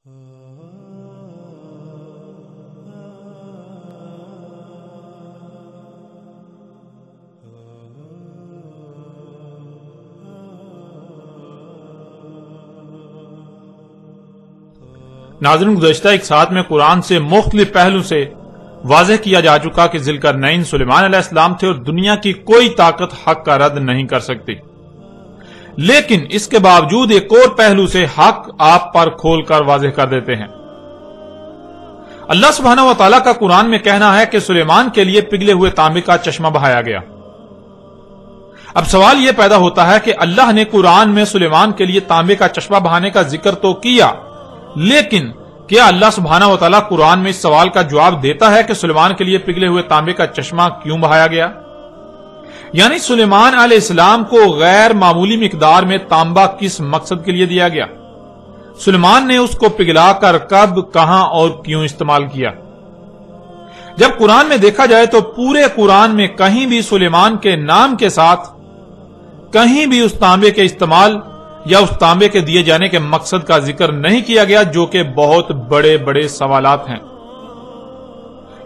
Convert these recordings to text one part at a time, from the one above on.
ناظرین، گزشتہ ایک ساتھ میں قرآن سے مختلف پہلو سے واضح کیا جا چکا کہ ذوالقرنین سلیمان علیہ السلام تھے اور دنیا کی کوئی طاقت حق کا رد نہیں کر سکتی، لیکن اس کے باوجود ایک اور پہلو سے حق آپ پر کھول کر واضح کر دیتے ہیں۔ اللہ سبحانہ و تعالیٰ کا قرآن میں کہنا ہے کہ سلیمان کے لیے پگھلے ہوئے تانبے کا چشمہ بہایا گیا۔ اب سوال یہ پیدا ہوتا ہے کہ اللہ نے قرآن میں سلیمان کے لیے تانبے کا چشمہ بہانے کا ذکر تو کیا، لیکن کیا اللہ سبحانہ و تعالیٰ قرآن میں اس سوال کا جواب دیتا ہے کہ سلیمان کے لیے پگھلے ہوئے تانبے کا چشمہ کیوں بہایا گیا؟ یعنی سلیمان علیہ السلام کو غیر معمولی مقدار میں تانبا کس مقصد کے لیے دیا گیا؟ سلیمان نے اس کو پگھلا کر کب، کہاں اور کیوں استعمال کیا؟ جب قرآن میں دیکھا جائے تو پورے قرآن میں کہیں بھی سلیمان کے نام کے ساتھ کہیں بھی اس تانبے کے استعمال یا اس تانبے کے دیے جانے کے مقصد کا ذکر نہیں کیا گیا، جو کہ بہت بڑے بڑے سوالات ہیں۔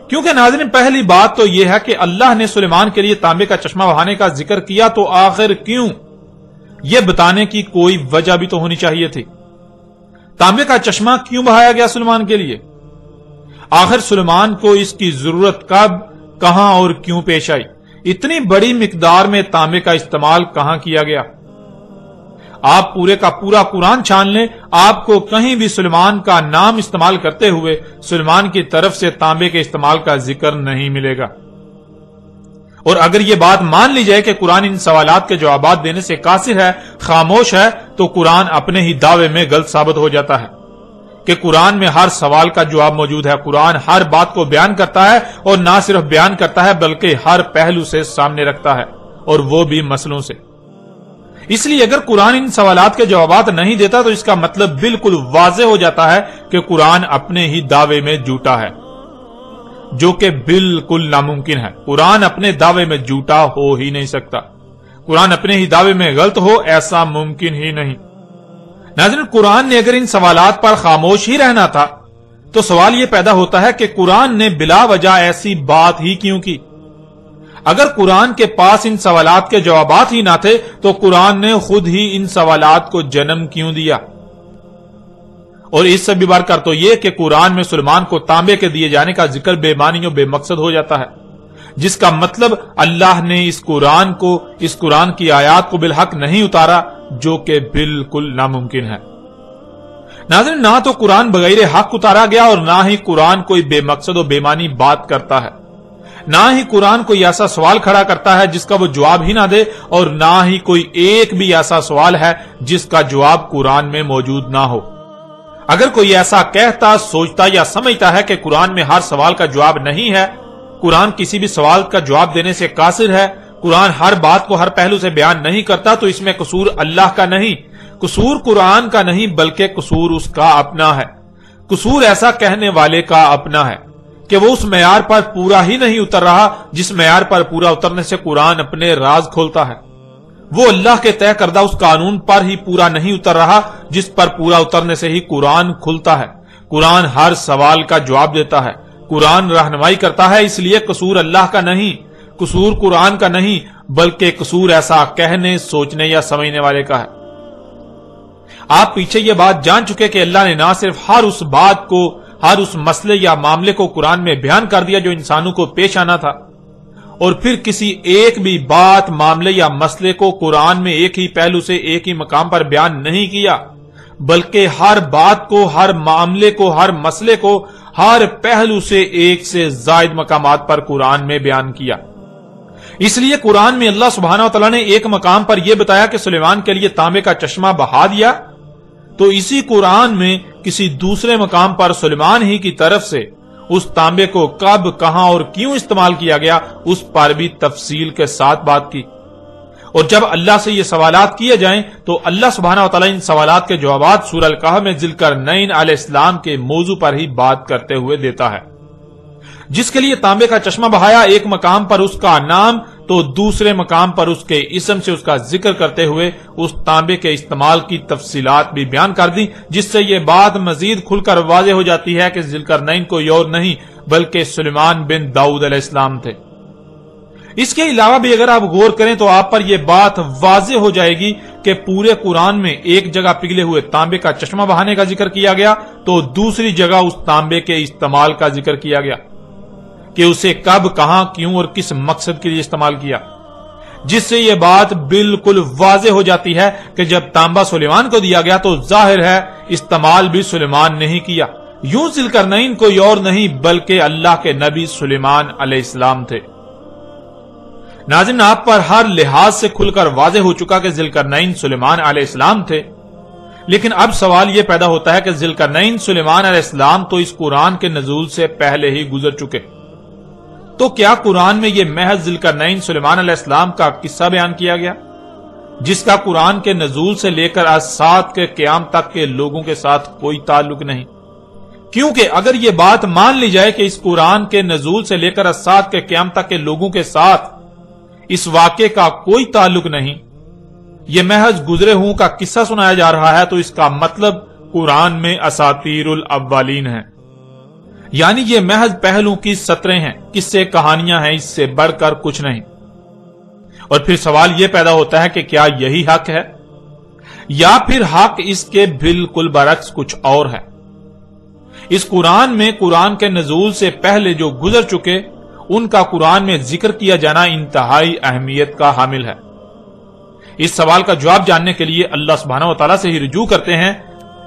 کیونکہ ناظرین، پہلی بات تو یہ ہے کہ اللہ نے سلیمان کے لیے تانبے کا چشمہ بہانے کا ذکر کیا تو آخر کیوں، یہ بتانے کی کوئی وجہ بھی تو ہونی چاہیے تھی۔ تانبے کا چشمہ کیوں بہایا گیا سلیمان کے لیے؟ آخر سلیمان کو اس کی ضرورت کب، کہاں اور کیوں پیش آئی؟ اتنی بڑی مقدار میں تانبے کا استعمال کہاں کیا گیا؟ آپ پورے کا پورا قرآن چھان لیں، آپ کو کہیں بھی سلیمان کا نام استعمال کرتے ہوئے سلیمان کی طرف سے تانبے کے استعمال کا ذکر نہیں ملے گا۔ اور اگر یہ بات مان لی جائے کہ قرآن ان سوالات کے جوابات دینے سے قاصر ہے، خاموش ہے، تو قرآن اپنے ہی دعوے میں غلط ثابت ہو جاتا ہے کہ قرآن میں ہر سوال کا جواب موجود ہے۔ قرآن ہر بات کو بیان کرتا ہے، اور نہ صرف بیان کرتا ہے بلکہ ہر پہلو سے سامنے رکھتا ہے، اور وہ بھی مسئلوں سے۔ اس لیے اگر قرآن ان سوالات کے جوابات نہیں دیتا تو اس کا مطلب بالکل واضح ہو جاتا ہے کہ قرآن اپنے ہی دعوے میں جھوٹا ہے، جو کہ بالکل ناممکن ہے۔ قرآن اپنے دعوے میں جھوٹا ہو ہی نہیں سکتا، قرآن اپنے ہی دعوے میں غلط ہو ایسا ممکن ہی نہیں۔ ناظرین، قرآن نے اگر ان سوالات پر خاموش ہی رہنا تھا تو سوال یہ پیدا ہوتا ہے کہ قرآن نے بلا وجہ ایسی بات ہی کیوں کی؟ اگر قرآن کے پاس ان سوالات کے جوابات ہی نہ تھے تو قرآن نے خود ہی ان سوالات کو جنم کیوں دیا؟ اور اس سے بھی بڑھ کر تو یہ کہ قرآن میں سلیمان کو تانبے کے دیے جانے کا ذکر بے معنی و بے مقصد ہو جاتا ہے، جس کا مطلب اللہ نے اس قرآن کی آیات کو بالحق نہیں اتارا، جو کہ بالکل ناممکن ہے۔ ناظرین، نہ تو قرآن بغیر حق اتارا گیا اور نہ ہی قرآن کوئی بے مقصد و بے معنی بات کرتا ہے، نہ ہی قرآن کوئی ایسا سوال کھڑا کرتا ہے جس کا وہ جواب ہی نہ دے، اور نہ ہی کوئی ایک بھی ایسا سوال ہے جس کا جواب قرآن میں موجود نہ ہو۔ اگر کوئی ایسا کہتا، سوچتا یا سمجھتا ہے کہ قرآن میں ہر سوال کا جواب نہیں ہے، قرآن کسی بھی سوال کا جواب دینے سے قاصر ہے، قرآن ہر بات کو ہر پہلو سے بیان نہیں کرتا، تو اس میں قصور اللہ کا نہیں، قصور قرآن کا نہیں، بلکہ قصور اس کا اپنا ہے۔ قصور ایسا کہنے والے کا اپنا ہے کہ وہ اس معیار پر پورا ہی نہیں اتر رہا جس معیار پر پورا اترنے سے قرآن اپنے راز کھولتا ہے۔ وہ اللہ کے طے کردہ اس قانون پر ہی پورا نہیں اتر رہا جس پر پورا اترنے سے ہی قرآن کھلتا ہے۔ قرآن ہر سوال کا جواب دیتا ہے، قرآن رہنمائی کرتا ہے، اس لیے قصور اللہ کا نہیں، قصور قرآن کا نہیں، بلکہ قصور ایسا کہنے، سوچنے یا سمجھنے والے کا ہے۔ آپ پیچھے یہ بات جان چکے کہ اللہ نے نہ صرف ہر اس بات کو، ہر اس مسئلے یا معاملے کو قرآن میں بیان کر دیا جو انسانوں کو پیش آنا تھا، اور پھر کسی ایک بھی بات، معاملے یا مسئلے کو قرآن میں ایک ہی پہلو سے ایک ہی مقام پر بیان نہیں کیا، بلکہ ہر بات کو، ہر معاملے کو، ہر مسئلے کو ہر پہلو سے ایک سے زائد مقامات پر قرآن میں بیان کیا۔ اس لیے قرآن میں اللہ سبحانہ و تعالیٰ نے ایک مقام پر یہ بتایا کہ سلیمان کے لیے تانبے کا چشمہ بہا دیا، تو اسی قرآن میں کسی دوسرے مقام پر سلیمان ہی کی طرف سے اس تانبے کو کب، کہاں اور کیوں استعمال کیا گیا اس پر بھی تفصیل کے ساتھ بات کی۔ اور جب اللہ سے یہ سوالات کیے جائیں تو اللہ سبحانہ و تعالیٰ ان سوالات کے جوابات سورہ الکہف میں ذوالقرنین علیہ السلام کے موضوع پر ہی بات کرتے ہوئے دیتا ہے۔ جس کے لیے تانبے کا چشمہ بہایا، ایک مقام پر اس کا نام تو دوسرے مقام پر اس کے اسم سے اس کا ذکر کرتے ہوئے اس تانبے کے استعمال کی تفصیلات بھی بیان کر دی، جس سے یہ بات مزید کھل کر واضح ہو جاتی ہے کہ ذوالقرنین کوئی اور نہیں بلکہ سلیمان بن داؤد علیہ السلام تھے۔ اس کے علاوہ بھی اگر آپ غور کریں تو آپ پر یہ بات واضح ہو جائے گی کہ پورے قرآن میں ایک جگہ پگھلے ہوئے تانبے کا چشمہ بہانے کا ذکر کیا گیا تو دوسری جگہ اس تانبے کے استعمال کا ذکر کیا گیا کہ اسے کب، کہاں، کیوں اور کس مقصد کے لیے استعمال کیا، جس سے یہ بات بالکل واضح ہو جاتی ہے کہ جب تانبا سلیمان کو دیا گیا تو ظاہر ہے استعمال بھی سلیمان نے ہی کیا، یوں ذوالقرنین کوئی اور نہیں بلکہ اللہ کے نبی سلیمان علیہ السلام تھے۔ ناظرین، آپ پر ہر لحاظ سے کھل کر واضح ہو چکا کہ ذوالقرنین سلیمان علیہ السلام تھے، لیکن اب سوال یہ پیدا ہوتا ہے کہ ذوالقرنین سلیمان علیہ السلام تو اس قرآن کے نزول سے پہلے ہی گزر چکے، تو کیا قرآن میں یہ محض ذوالقرنین سلیمان علیہ السلام کا قصہ بیان کیا گیا جس کا قرآن کے نزول سے لے کر آج سات کے قیام تک کے لوگوں کے ساتھ کوئی تعلق نہیں؟ کیونکہ اگر یہ بات مان لی جائے کہ اس قرآن کے نزول سے لے کر آج سات کے قیام تک کے لوگوں کے ساتھ اس واقعے کا کوئی تعلق نہیں، یہ محض گزرے ہوں کا قصہ سنایا جا رہا ہے، تو اس کا مطلب قرآن میں اساطیر الاولین ہے، یعنی یہ محض پہلوں کی سطریں ہیں، قصے کہانیاں ہیں، اس سے بڑھ کر کچھ نہیں۔ اور پھر سوال یہ پیدا ہوتا ہے کہ کیا یہی حق ہے یا پھر حق اس کے بالکل برعکس کچھ اور ہے؟ اس قرآن میں قرآن کے نزول سے پہلے جو گزر چکے ان کا قرآن میں ذکر کیا جانا انتہائی اہمیت کا حامل ہے۔ اس سوال کا جواب جاننے کے لیے اللہ سبحانہ و تعالیٰ سے ہی رجوع کرتے ہیں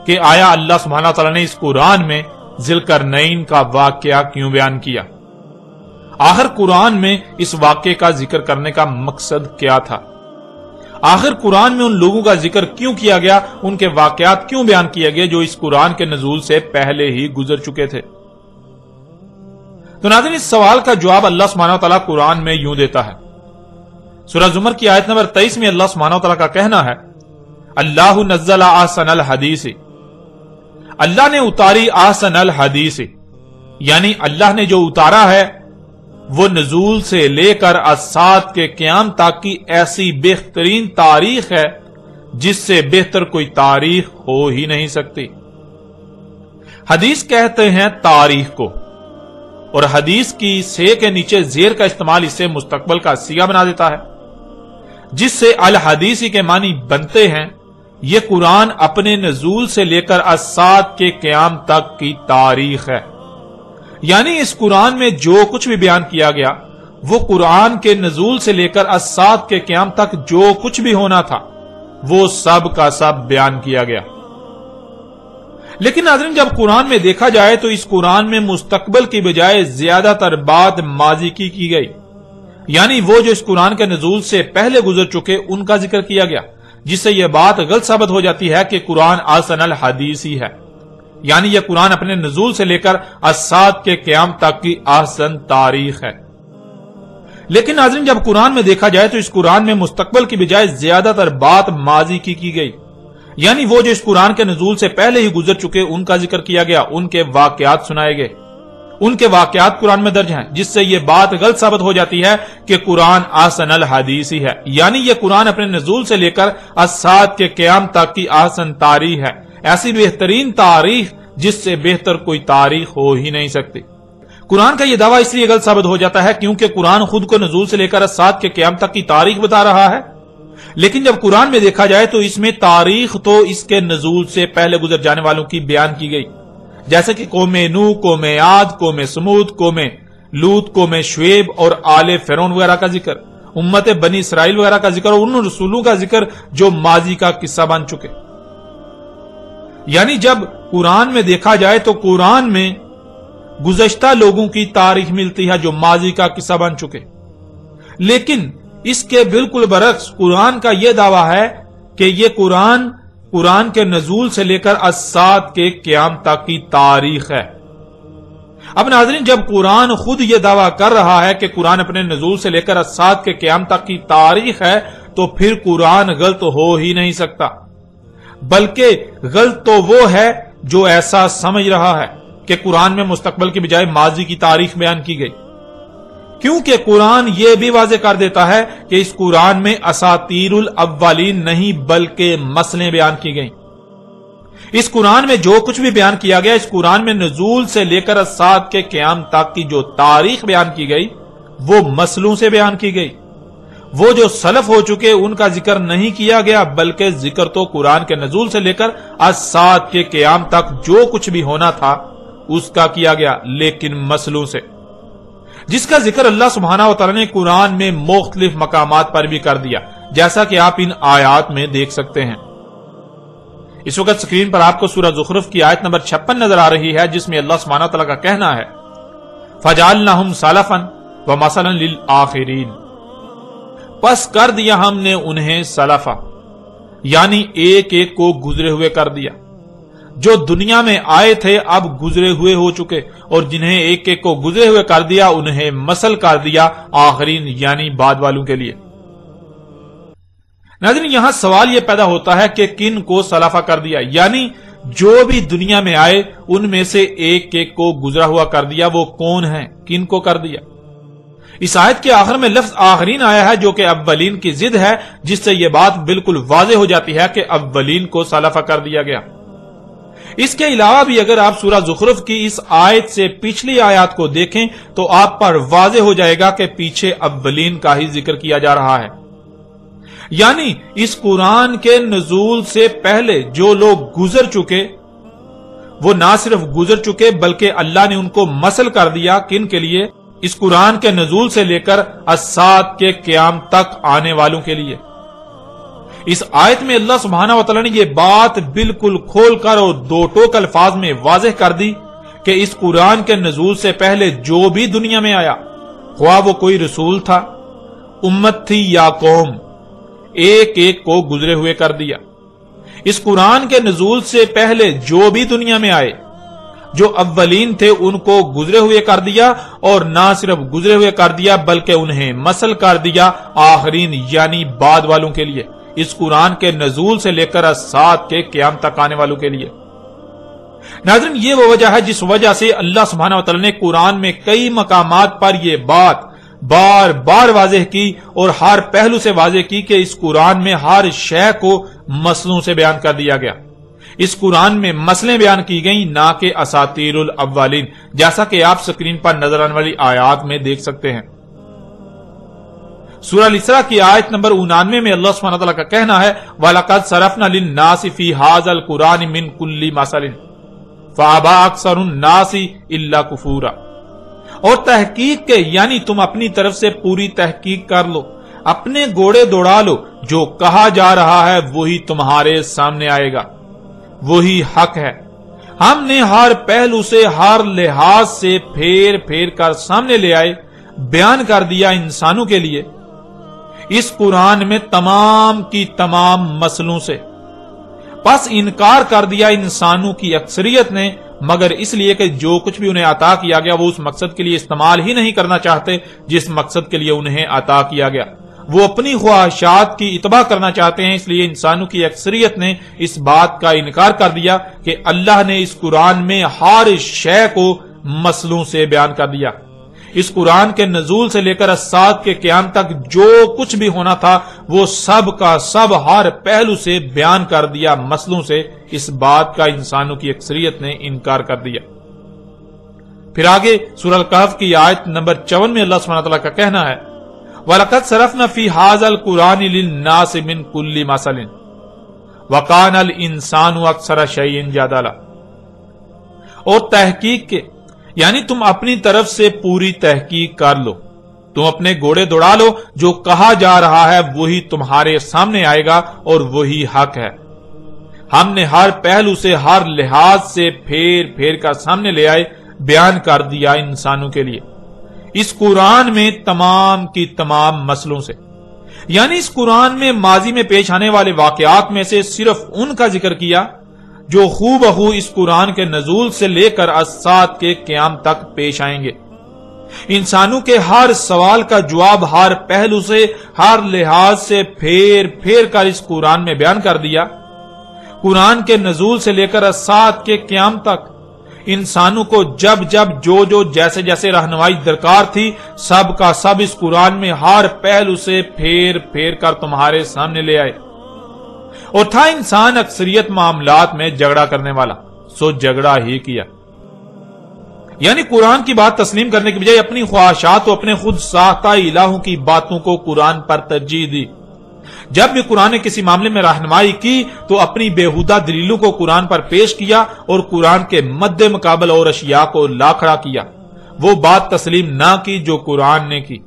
کہ آیا اللہ سبحانہ و تعالیٰ نے اس قرآن میں ذوالقرنین کا واقعہ کیوں بیان کیا؟ آخر قرآن میں اس واقعے کا ذکر کرنے کا مقصد کیا تھا؟ آخر قرآن میں ان لوگوں کا ذکر کیوں کیا گیا، ان کے واقعات کیوں بیان کیے گئے جو اس قرآن کے نزول سے پہلے ہی گزر چکے تھے؟ تو ناظرین، اس سوال کا جواب اللہ سبحانہ و تعالیٰ قرآن میں یوں دیتا ہے۔ سورہ زمر کی آیت نمبر 23 میں اللہ سبحانہ و تعالیٰ کا کہنا ہے، اللہ نزل احسن الحدیث، اللہ نے اتاری احسن الحدیث، یعنی اللہ نے جو اتارا ہے وہ نزول سے لے کر الساعۃ کے قیام تک کی ایسی بہترین تاریخ ہے جس سے بہتر کوئی تاریخ ہو ہی نہیں سکتی۔ حدیث کہتے ہیں تاریخ کو، اور حدیث کی سے کے نیچے زیر کا استعمال اسے مستقبل کا صیغہ بنا دیتا ہے، جس سے الحدیثی کے معنی بنتے ہیں یہ قرآن اپنے نزول سے لے کر الساعۃ کے قیام تک کی تاریخ ہے، یعنی اس قرآن میں جو کچھ بھی بیان کیا گیا وہ قرآن کے نزول سے لے کر الساعۃ کے قیام تک جو کچھ بھی ہونا تھا وہ سب کا سب بیان کیا گیا۔ لیکن ناظرین، جب قرآن میں دیکھا جائے تو اس قرآن میں مستقبل کی بجائے زیادہ تر بات ماضی کی گئی، یعنی وہ جو اس قرآن کے نزول سے پہلے گزر چکے ان کا ذکر کیا گیا، جس سے یہ بات غلط ثابت ہو جاتی ہے کہ قرآن احسن الحدیث ہی ہے، یعنی یہ قرآن اپنے نزول سے لے کر الساعۃ کے قیام تک کی احسن تاریخ ہے۔ لیکن ناظرین، جب قرآن میں دیکھا جائے تو اس قرآن میں مستقبل کی بجائے زیادہ تر بات ماضی کی گئی، یعنی وہ جو اس قرآن کے نزول سے پہلے ہی گزر چکے ان کا ذکر کیا گیا، ان کے واقعات سنائے گئے، ان کے واقعات قرآن میں درج ہیں، جس سے یہ بات غلط ثابت ہو جاتی ہے کہ قرآن احسن الحدیث ہی ہے، یعنی یہ قرآن اپنے نزول سے لے کر الساعۃ کے قیام تک کی احسن تاریخ ہے، ایسی بہترین تاریخ جس سے بہتر کوئی تاریخ ہو ہی نہیں سکتی۔ قرآن کا یہ دعویٰ اس لیے غلط ثابت ہو جاتا ہے کیونکہ قرآن خود کو نزول سے لے کر الساعۃ کے قیام تک کی تاریخ بتا رہا ہے، لیکن جب قرآن میں دیکھا جائے تو اس میں تاریخ تو اس کے نزول سے پہلے گزر جانے والوں کی بیان کی گئی، جیسے کہ قوم نوح، قوم عاد، قوم سمود، قوم لوط، قوم شعیب اور آل فرعون وغیرہ کا ذکر، امت بنی اسرائیل وغیرہ کا ذکر اور ان رسولوں کا ذکر جو ماضی کا قصہ بن چکے۔ یعنی جب قرآن میں دیکھا جائے تو قرآن میں گزشتہ لوگوں کی تاریخ ملتی ہے جو ماضی کا قصہ بن چکے، لیکن اس کے بالکل برعکس قرآن کا یہ دعویٰ ہے کہ یہ قرآن کے نزول سے لے کر الساعۃ کے قیام تک کی تاریخ ہے۔ اب ناظرین، جب قرآن خود یہ دعویٰ کر رہا ہے کہ قرآن اپنے نزول سے لے کر الساعۃ کے قیام تک کی تاریخ ہے تو پھر قرآن غلط ہو ہی نہیں سکتا، بلکہ غلط تو وہ ہے جو ایسا سمجھ رہا ہے کہ قرآن میں مستقبل کی بجائے ماضی کی تاریخ بیان کی گئی، کیونکہ قرآن یہ بھی واضح کر دیتا ہے کہ اس قرآن میں اساطیر الاولین نہیں بلکہ مسئلیں بیان کی گئیں۔ اس قرآن میں جو کچھ بھی بیان کیا گیا، اس قرآن میں نزول سے لے کر الساعۃ کے قیام تک کی جو تاریخ بیان کی گئی وہ مسئلوں سے بیان کی گئی۔ وہ جو سلف ہو چکے ان کا ذکر نہیں کیا گیا، بلکہ ذکر تو قرآن کے نزول سے لے کر الساعۃ کے قیام تک جو کچھ بھی ہونا تھا اس کا کیا گیا، لیکن مسئلوں سے، جس کا ذکر اللہ سبحانہ و تعالی نے قرآن میں مختلف مقامات پر بھی کر دیا، جیسا کہ آپ ان آیات میں دیکھ سکتے ہیں۔ اس وقت سکرین پر آپ کو سورہ زخرف کی آیت نمبر 56 نظر آ رہی ہے، جس میں اللہ سبحانہ و تعالی کا کہنا ہے فَجَعَلْنَاهُمْ سَلَفًا وَمَثَلًا لِلْآخِرِينَ، پس کر دیا ہم نے انہیں سلفا، یعنی ایک ایک کو گزرے ہوئے کر دیا۔ جو دنیا میں آئے تھے اب گزرے ہوئے ہو چکے، اور جنہیں ایک ایک کو گزرے ہوئے کر دیا انہیں مثل کر دیا آخرین، یعنی بعد والوں کے لیے۔ ناظرین، یہاں سوال یہ پیدا ہوتا ہے کہ کن کو سلفا کر دیا، یعنی جو بھی دنیا میں آئے ان میں سے ایک ایک کو گزرا ہوا کر دیا، وہ کون ہیں، کن کو کر دیا؟ اس آیت کے آخر میں لفظ آخرین آیا ہے جو کہ اولین کی ضد ہے، جس سے یہ بات بالکل واضح ہو جاتی ہے کہ اولین کو سلفا کر دیا گیا۔ اس کے علاوہ بھی اگر آپ سورہ زخرف کی اس آیت سے پچھلی آیات کو دیکھیں تو آپ پر واضح ہو جائے گا کہ پیچھے اولین کا ہی ذکر کیا جا رہا ہے، یعنی اس قرآن کے نزول سے پہلے جو لوگ گزر چکے وہ نہ صرف گزر چکے بلکہ اللہ نے ان کو مثل کر دیا، کن کے لیے؟ اس قرآن کے نزول سے لے کر الساعۃ کے قیام تک آنے والوں کے لیے۔ اس آیت میں اللہ سبحانہ و تعالی نے یہ بات بالکل کھول کر اور دو ٹوک الفاظ میں واضح کر دی کہ اس قرآن کے نزول سے پہلے جو بھی دنیا میں آیا، خواہ وہ کوئی رسول تھا، امت تھی یا قوم، ایک ایک کو گزرے ہوئے کر دیا۔ اس قرآن کے نزول سے پہلے جو بھی دنیا میں آئے، جو اولین تھے ان کو گزرے ہوئے کر دیا، اور نہ صرف گزرے ہوئے کر دیا بلکہ انہیں مثل کر دیا آخرین، یعنی بعد والوں کے لیے، اس قرآن کے نزول سے لے کر الساعۃ کے قیام تک آنے والوں کے لیے۔ ناظرین، یہ وہ وجہ ہے جس وجہ سے اللہ سبحانہ و تعالی نے قرآن میں کئی مقامات پر یہ بات بار بار واضح کی اور ہر پہلو سے واضح کی کہ اس قرآن میں ہر شے کو مسئلوں سے بیان کر دیا گیا۔ اس قرآن میں مسئلیں بیان کی گئیں، نہ کہ اساطیر الاولین، جیسا کہ آپ سکرین پر نظر آنے والی آیات میں دیکھ سکتے ہیں۔ سورہ الاسراء کی آیت نمبر 99 میں اللہ سبحانہ وتعالی کا کہنا ہے وَلَقَدْ صَرَفْنَا لِلنَّاسِ فِي هَذَا الْقُرْآنِ مِنْ كُلِّ مَثَلٍ فَأَبَىٰ أَكْثَرُ النَّاسِ إِلَّا كُفُورًا، اور تحقیق کے، یعنی تم اپنی طرف سے پوری تحقیق کر لو، اپنے گوڑے دوڑا لو، جو کہا جا رہا ہے وہی تمہارے سامنے آئے گا، وہی حق ہے۔ ہم نے ہر پہلو سے، ہر لحاظ سے پھیر پھیر کر سامنے لے آئے، بیان کر دیا انسانوں کے لیے اس قرآن میں تمام کی تمام مسئلوں سے۔ پس انکار کر دیا انسانوں کی اکثریت نے، مگر اس لیے کہ جو کچھ بھی انہیں عطا کیا گیا وہ اس مقصد کے لیے استعمال ہی نہیں کرنا چاہتے جس مقصد کے لیے انہیں عطا کیا گیا، وہ اپنی خواہشات کی اتباع کرنا چاہتے ہیں۔ اس لیے انسانوں کی اکثریت نے اس بات کا انکار کر دیا کہ اللہ نے اس قرآن میں ہر شے کو مسئلوں سے بیان کر دیا۔ اس قرآن کے نزول سے لے کر الساعۃ کے قیام تک جو کچھ بھی ہونا تھا وہ سب کا سب ہر پہلو سے بیان کر دیا مسئلوں سے۔ اس بات کا انسانوں کی اکثریت نے انکار کر دیا۔ پھر آگے سورہ الکہف کی آیت نمبر 54 میں اللہ سبحانہ وتعالی کا کہنا ہے وَلَقَدْ صَرَفْنَا فِي هَذَا الْقُرْآنِ لِلنَّاسِ مِنْ كُلِّ مَثَلٍ وَكَانَ الْإِنسَانُ أَكْثَرَ شَيْءٍ جَدَلًا، اور تحقیق کے، یعنی تم اپنی طرف سے پوری تحقیق کر لو، تم اپنے گھوڑے دوڑا لو، جو کہا جا رہا ہے وہی تمہارے سامنے آئے گا اور وہی حق ہے۔ ہم نے ہر پہلو سے، ہر لحاظ سے پھیر پھیر کر سامنے لے آئے، بیان کر دیا انسانوں کے لیے اس قرآن میں تمام کی تمام مسئلوں سے، یعنی اس قرآن میں ماضی میں پیش آنے والے واقعات میں سے صرف ان کا ذکر کیا جو ہو بہو اس قرآن کے نزول سے لے کر الساعۃ کے قیام تک پیش آئیں گے۔ انسانوں کے ہر سوال کا جواب ہر پہلو سے، ہر لحاظ سے پھیر پھیر کر اس قرآن میں بیان کر دیا۔ قرآن کے نزول سے لے کر الساعۃ کے قیام تک انسانوں کو جب جب جو جیسے جیسے رہنمائی درکار تھی سب کا سب اس قرآن میں ہر پہلو سے پھیر پھیر کر تمہارے سامنے لے آئے۔ اور تھا انسان اکثریت معاملات میں جھگڑا کرنے والا، سو جھگڑا ہی کیا، یعنی قرآن کی بات تسلیم کرنے کی بجائے اپنی خواہشات و اپنے خود ساختہ الہوں کی باتوں کو قرآن پر ترجیح دی۔ جب بھی قرآن نے کسی معاملے میں رہنمائی کی تو اپنی بےہودہ دلیلوں کو قرآن پر پیش کیا اور قرآن کے مد مقابل اور اشیاء کو لا کھڑا کیا، وہ بات تسلیم نہ کی جو قرآن نے کی۔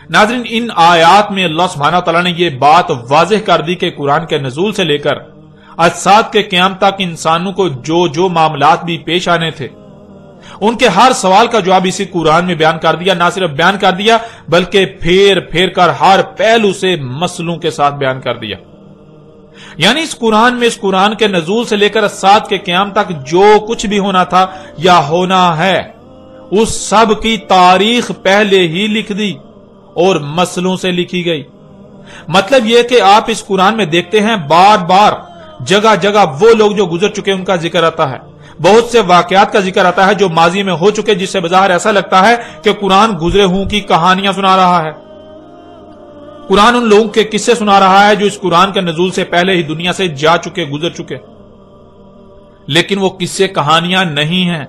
ناظرین، ان آیات میں اللہ سبحانہ تعالیٰ نے یہ بات واضح کر دی کہ قرآن کے نزول سے لے کر اجساد کے قیام تک انسانوں کو جو معاملات بھی پیش آنے تھے ان کے ہر سوال کا جواب اسی قرآن میں بیان کر دیا۔ نہ صرف بیان کر دیا بلکہ پھیر پھیر کر ہر پہلو سے مسئلوں کے ساتھ بیان کر دیا، یعنی اس قرآن کے نزول سے لے کر اجساد کے قیام تک جو کچھ بھی ہونا تھا یا ہونا ہے اس سب کی تاریخ پہلے ہی لکھ دی اور مسئلوں سے لکھی گئی۔ مطلب یہ کہ آپ اس قرآن میں دیکھتے ہیں بار بار جگہ جگہ وہ لوگ جو گزر چکے ان کا ذکر آتا ہے، بہت سے واقعات کا ذکر آتا ہے جو ماضی میں ہو چکے، جس سے بظاہر ایسا لگتا ہے کہ قرآن گزرے ہوں کی کہانیاں سنا رہا ہے، قرآن ان لوگوں کے قصے سنا رہا ہے جو اس قرآن کے نزول سے پہلے ہی دنیا سے جا چکے، گزر چکے، لیکن وہ قصے کہانیاں نہیں ہیں،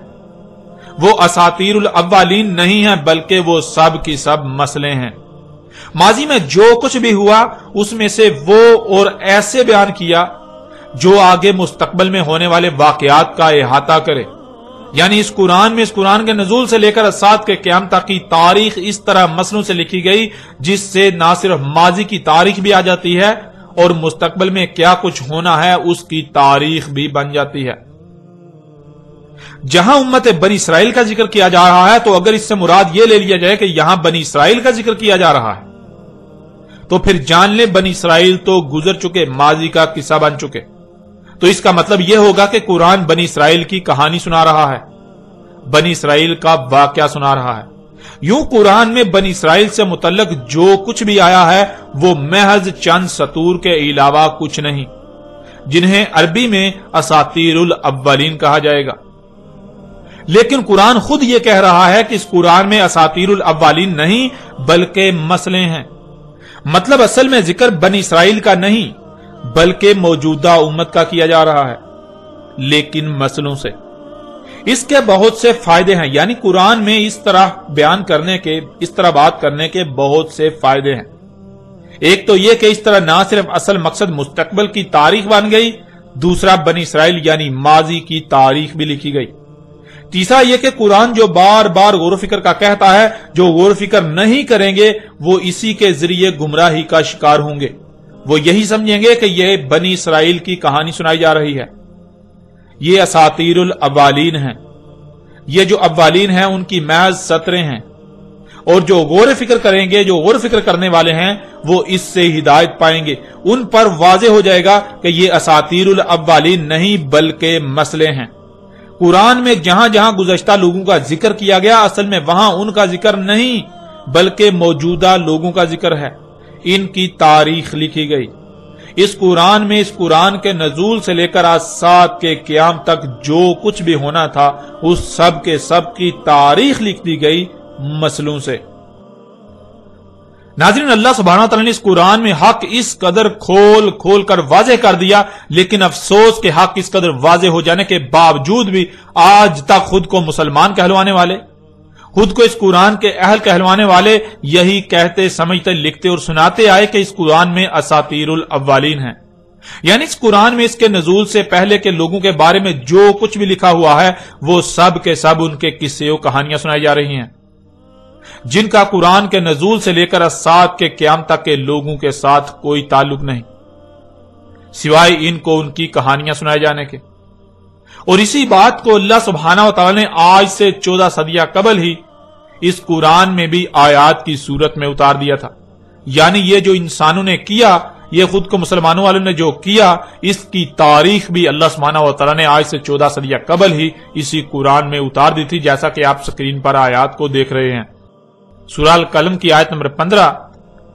وہ اساطیر الاولین نہیں ہیں، بلکہ وہ سب کی سب مسئلے ہیں۔ ماضی میں جو کچھ بھی ہوا اس میں سے وہ اور ایسے بیان کیا جو آگے مستقبل میں ہونے والے واقعات کا احاطہ کرے، یعنی اس قرآن کے نزول سے لے کر اجساد کے قیام تک کی تاریخ اس طرح مسئلوں سے لکھی گئی جس سے نہ صرف ماضی کی تاریخ بھی آ جاتی ہے اور مستقبل میں کیا کچھ ہونا ہے اس کی تاریخ بھی بن جاتی ہے۔ جہاں امت بنی اسرائیل کا ذکر کیا جا رہا ہے تو اگر اس سے مراد یہ لے لیا جائے کہ یہاں بنی اسرائیل کا ذکر کیا جا رہا ہے تو پھر جان لیں بنی اسرائیل تو گزر چکے، ماضی کا قصہ بن چکے، تو اس کا مطلب یہ ہوگا کہ قرآن بنی اسرائیل کی کہانی سنا رہا ہے، بنی اسرائیل کا واقعہ سنا رہا ہے۔ یوں قرآن میں بنی اسرائیل سے متعلق جو کچھ بھی آیا ہے وہ محض چند سطور کے علاوہ کچھ نہیں، جنہیں عربی میں اساطیر الاولین کہا جائے گا۔ لیکن قرآن خود یہ کہہ رہا ہے کہ اس قرآن میں اساطیر الاولین نہیں بلکہ مسئلے ہیں، مطلب اصل میں ذکر بنی اسرائیل کا نہیں بلکہ موجودہ امت کا کیا جا رہا ہے، لیکن مسئلوں سے۔ اس کے بہت سے فائدے ہیں، یعنی قرآن میں اس طرح بیان کرنے کے، اس طرح بات کرنے کے بہت سے فائدے ہیں۔ ایک تو یہ کہ اس طرح نہ صرف اصل مقصد مستقبل کی تاریخ بن گئی، دوسرا بنی اسرائیل یعنی ماضی کی تاریخ بھی لکھی گئی۔ تیسرا یہ کہ قرآن جو بار بار غور و فکر کا کہتا ہے، جو غور و فکر نہیں کریں گے وہ اسی کے ذریعے گمراہی کا شکار ہوں گے، وہ یہی سمجھیں گے کہ یہ بنی اسرائیل کی کہانی سنائی جا رہی ہے، یہ اساطیر الاولین ہیں، یہ جو اولین ہیں ان کی محض سطریں ہیں، اور جو غور و فکر کریں گے، جو غور و فکر کرنے والے ہیں وہ اس سے ہدایت پائیں گے، ان پر واضح ہو جائے گا کہ یہ اساطیر الاولین نہیں بلکہ مسئلے ہیں۔ قرآن میں جہاں جہاں گزشتہ لوگوں کا ذکر کیا گیا اصل میں وہاں ان کا ذکر نہیں بلکہ موجودہ لوگوں کا ذکر ہے، ان کی تاریخ لکھی گئی۔ اس قرآن کے نزول سے لے کر اجساد کے قیام تک جو کچھ بھی ہونا تھا اس سب کے سب کی تاریخ لکھ دی گئی مسئلوں سے۔ ناظرین، اللہ سبحانہ تعالیٰ نے اس قرآن میں حق اس قدر کھول کھول کر واضح کر دیا، لیکن افسوس کہ حق اس قدر واضح ہو جانے کے باوجود بھی آج تک خود کو مسلمان کہلوانے والے، خود کو اس قرآن کے اہل کہلوانے والے یہی کہتے سمجھتے لکھتے اور سناتے آئے کہ اس قرآن میں اساطیر الاولین ہیں، یعنی اس قرآن میں اس کے نزول سے پہلے کے لوگوں کے بارے میں جو کچھ بھی لکھا ہوا ہے وہ سب کے سب ان کے قصے و کہانیاں سنائی جا رہی ہیں، جن کا قرآن کے نزول سے لے کر اجساد کے قیام تک کے لوگوں کے ساتھ کوئی تعلق نہیں سوائے ان کو ان کی کہانیاں سنائے جانے کے۔ اور اسی بات کو اللہ سبحانہ و تعالی نے آج سے 14 صدیاں قبل ہی اس قرآن میں بھی آیات کی صورت میں اتار دیا تھا، یعنی یہ جو انسانوں نے کیا، یہ خود کو مسلمانوں والوں نے جو کیا، اس کی تاریخ بھی اللہ سبحانہ و تعالی نے آج سے 14 صدیاں قبل ہی اسی قرآن میں اتار دی تھی، جیسا کہ آپ سکرین پر آیات کو دیکھ رہے ہیں۔ سورہ القلم کی آیت نمبر 15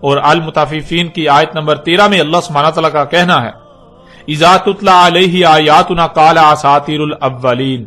اور المطففین کی آیت نمبر 13 میں اللہ سبحانہ تعالیٰ کا کہنا ہے، اذا تتلی علیہ آیاتنا قال اساطیر الاولین،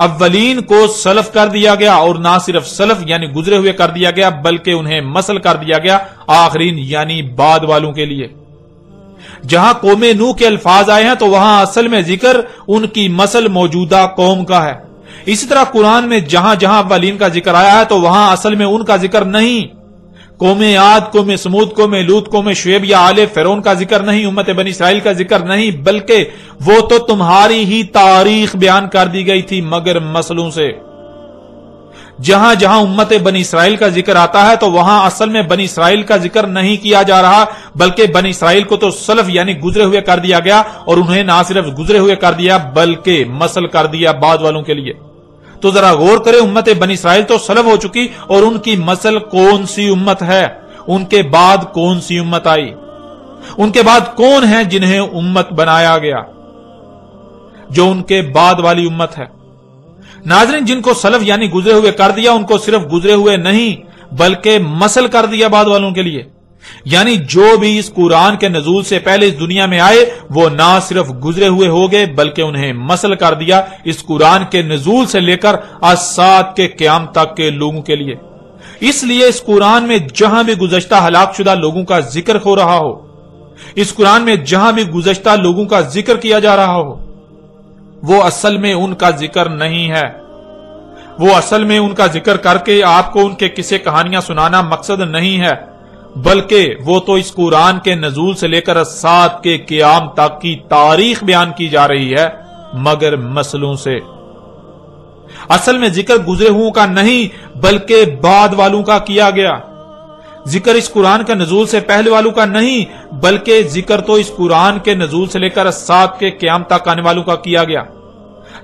اولین کو سلف کر دیا گیا، اور نہ صرف سلف یعنی گزرے ہوئے کر دیا گیا بلکہ انہیں مسل کر دیا گیا آخرین یعنی بعد والوں کے لیے۔ جہاں قوم نوح کے الفاظ آئے ہیں تو وہاں اصل میں ذکر ان کی مسل موجودہ قوم کا ہے۔ اسی طرح قرآن میں جہاں جہاں اولین کا ذکر آیا ہے تو وہاں اصل میں ان کا ذکر نہیں، قوم عاد، قوم سمود، قوم لوط، قوم شعیب یا آل فرعون کا ذکر نہیں، امت بنی اسرائیل کا ذکر نہیں، بلکہ وہ تو تمہاری ہی تاریخ بیان کر دی گئی تھی مگر مسلوں سے۔ جہاں جہاں امت بنی اسرائیل کا ذکر آتا ہے تو وہاں اصل میں بنی اسرائیل کا ذکر نہیں کیا جا رہا، بلکہ بنی اسرائیل کو تو سلف یعنی گزرے ہوئے کر دیا گیا، اور انہیں نہ صرف گزرے ہوئے کر دیا بلکہ مسل کر دیا بعد والوں کے لیے۔ تو ذرا غور کرے، امت بنی اسرائیل تو سلف ہو چکی، اور ان کی مسل کون سی امت ہے؟ ان کے بعد کون سی امت آئی؟ ان کے بعد کون ہیں جنہیں امت بنایا گیا؟ جو ان کے بعد والی امت ہے۔ ناظرین، جن کو سلف یعنی گزرے ہوئے کر دیا، ان کو صرف گزرے ہوئے نہیں بلکہ مسل کر دیا بعد والوں کے لیے، یعنی جو بھی اس قرآن کے نزول سے پہلے اس دنیا میں آئے وہ نہ صرف گزرے ہوئے ہو گئے بلکہ انہیں مسل کر دیا اس قرآن کے نزول سے لے کر آسات کے قیام تک کے لوگوں کے لیے۔ اس لیے اس قرآن میں جہاں بھی گزشتہ ہلاک شدہ لوگوں کا ذکر ہو رہا ہو، اس قرآن میں جہاں بھی گزشتہ لوگوں کا ذکر کیا جا رہا ہو، وہ اصل میں ان کا ذکر نہیں ہے۔ وہ اصل میں ان کا ذکر کر کے آپ کو ان کے قصے کہانیاں سنانا مقصد نہیں ہے، بلکہ وہ تو اس قرآن کے نزول سے لے کر سات کے قیام تک کی تاریخ بیان کی جا رہی ہے مگر مسلوں سے۔ اصل میں ذکر گزرے ہوں کا نہیں بلکہ بعد والوں کا کیا گیا۔ ذکر اس قرآن کے نزول سے پہلے والوں کا نہیں بلکہ ذکر تو اس قرآن کے نزول سے لے کر سات کے قیام تک آنے والوں کا کیا گیا۔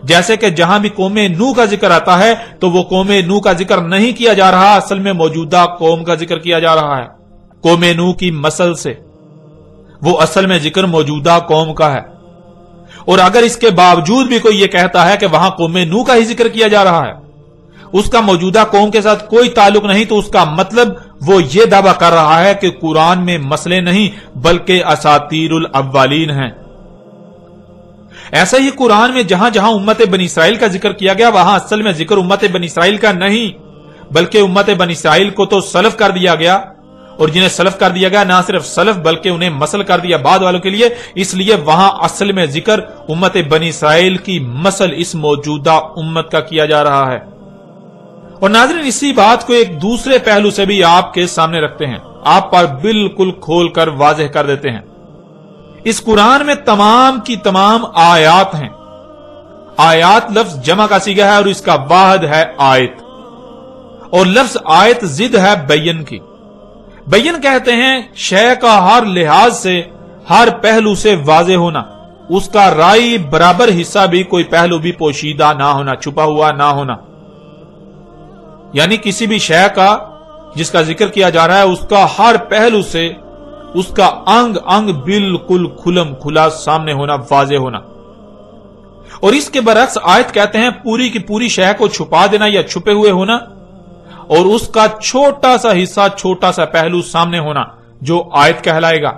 جیسے کہ جہاں بھی قوم نوح کا ذکر آتا ہے تو وہ قوم نوح کا ذکر نہیں کیا جا رہا، اصل میں موجودہ قوم کا ذکر کیا جا رہا ہے قوم نوح کی مسل سے۔ وہ اصل میں ذکر موجودہ قوم کا ہے، اور اگر اس کے باوجود بھی کوئی یہ کہتا ہے کہ وہاں قوم نوح کا ہی ذکر کیا جا رہا ہے، اس کا موجودہ قوم کے ساتھ کوئی تعلق نہیں، تو اس کا مطلب وہ یہ دعویٰ کر رہا ہے کہ قرآن میں مسئلے نہیں بلکہ اساطیر الاولین ہیں۔ ایسا ہی قرآن میں جہاں جہاں امت بنی اسرائیل کا ذکر کیا گیا وہاں اصل میں ذکر امت بنی اسرائیل کا نہیں بلکہ امت بنی اسرائیل کو تو سلف کر دیا گیا، اور جنہیں سلف کر دیا گیا نہ صرف سلف بلکہ انہیں مسل کر دیا بعد والوں کے لیے، اس لیے وہاں اصل میں ذکر امت بنی اسرائیل کی مسل اس موجودہ امت کا کیا جا رہا ہے۔ اور ناظرین، اسی بات کو ایک دوسرے پہلو سے بھی آپ کے سامنے رکھتے ہیں، آپ پر بالکل کھول کر واضح کر دیتے ہیں۔ اس قرآن میں تمام کی تمام آیات ہیں۔ آیات لفظ جمع کا صیغہ ہے اور اس کا واحد ہے آیت، اور لفظ آیت ضد ہے بین کی۔ بین کہتے ہیں شے کا ہر لحاظ سے، ہر پہلو سے واضح ہونا، اس کا رائی برابر حصہ بھی کوئی پہلو بھی پوشیدہ نہ ہونا، چھپا ہوا نہ ہونا۔ یعنی کسی بھی شے کا جس کا ذکر کیا جا رہا ہے اس کا ہر پہلو سے اس کا انگ انگ بالکل کھلم کھلا سامنے ہونا، واضح ہونا۔ اور اس کے برعکس آیت کہتے ہیں پوری کی پوری شے کو چھپا دینا یا چھپے ہوئے ہونا، اور اس کا چھوٹا سا حصہ، چھوٹا سا پہلو سامنے ہونا جو آیت کہلائے گا،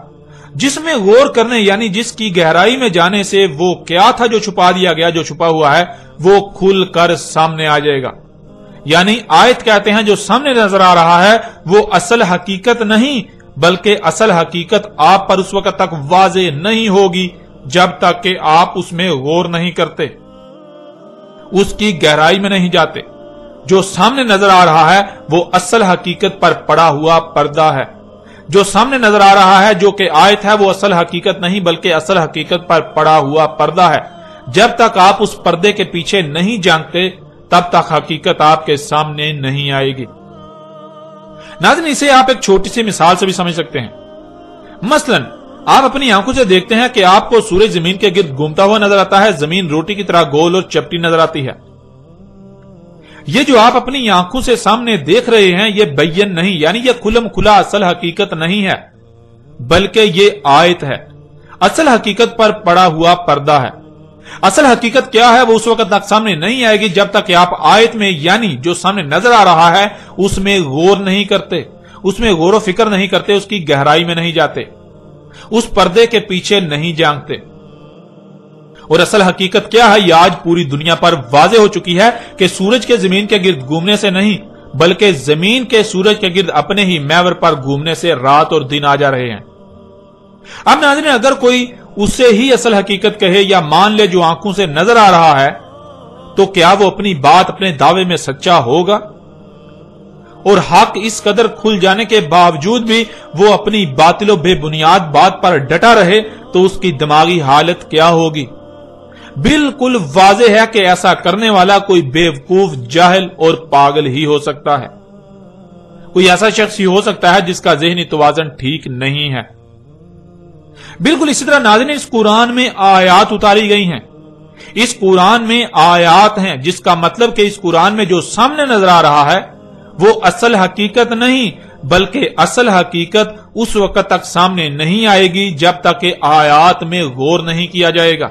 جس میں غور کرنے یعنی جس کی گہرائی میں جانے سے وہ کیا تھا جو چھپا دیا گیا، جو چھپا ہوا ہے وہ کھل کر سامنے آ جائے گا۔ یعنی آیت کہتے ہیں جو سامنے نظر آ رہا ہے وہ اصل حقیقت نہیں بلکہ اصل حقیقت آپ پر اس وقت تک واضح نہیں ہوگی جب تک کہ آپ اس میں غور نہیں کرتے، اس کی گہرائی میں نہیں جاتے۔ جو سامنے نظر آ رہا ہے وہ اصل حقیقت پر پڑا ہوا پردہ ہے۔ جو سامنے نظر آ رہا ہے جو کہ آیت ہے وہ اصل حقیقت نہیں بلکہ اصل حقیقت پر پڑا ہوا پردہ ہے۔ جب تک آپ اس پردے کے پیچھے نہیں جانتے تب تک حقیقت آپ کے سامنے نہیں آئے گی۔ ناظرین، اسے آپ ایک چھوٹی سی مثال سے بھی سمجھ سکتے ہیں۔ مثلاً آپ اپنی آنکھوں سے دیکھتے ہیں کہ آپ کو سورج زمین کے گرد گھومتا ہوا نظر آتا ہے، زمین روٹی کی طرح گول اور چپٹی نظر آتی ہے۔ یہ جو آپ اپنی آنکھوں سے سامنے دیکھ رہے ہیں یہ بین نہیں، یعنی یہ کھلم کھلا اصل حقیقت نہیں ہے بلکہ یہ آیت ہے، اصل حقیقت پر پڑا ہوا پردہ ہے۔ اصل حقیقت کیا ہے وہ اس وقت تک سامنے نہیں آئے گی جب تک کہ آپ آیت میں یعنی جو سامنے نظر آ رہا ہے اس میں غور نہیں کرتے، اس میں غور و فکر نہیں کرتے، اس کی گہرائی میں نہیں جاتے، اس پردے کے پیچھے نہیں جانتے۔ اور اصل حقیقت کیا ہے؟ یہ آج پوری دنیا پر واضح ہو چکی ہے کہ سورج کے زمین کے گرد گھومنے سے نہیں بلکہ زمین کے سورج کے گرد اپنے ہی محور پر گھومنے سے رات اور دن آ جا رہے ہیں۔ اب ناظرین، اگر کوئی اسے ہی اصل حقیقت کہے یا مان لے جو آنکھوں سے نظر آ رہا ہے، تو کیا وہ اپنی بات اپنے دعوے میں سچا ہوگا؟ اور حق اس قدر کھل جانے کے باوجود بھی وہ اپنی باطل و بے بنیاد بات پر ڈٹا رہے تو اس کی دماغی حالت کیا ہوگی؟ بالکل واضح ہے کہ ایسا کرنے والا کوئی بیوقوف، جاہل اور پاگل ہی ہو سکتا ہے۔ کوئی ایسا شخص ہی ہو سکتا ہے جس کا ذہنی توازن ٹھیک نہیں ہے۔ بالکل اسی طرح ناظرین، اس قرآن میں آیات اتاری گئی ہیں، اس قرآن میں آیات ہیں، جس کا مطلب کہ اس قرآن میں جو سامنے نظر آ رہا ہے وہ اصل حقیقت نہیں بلکہ اصل حقیقت اس وقت تک سامنے نہیں آئے گی جب تک کہ آیات میں غور نہیں کیا جائے گا۔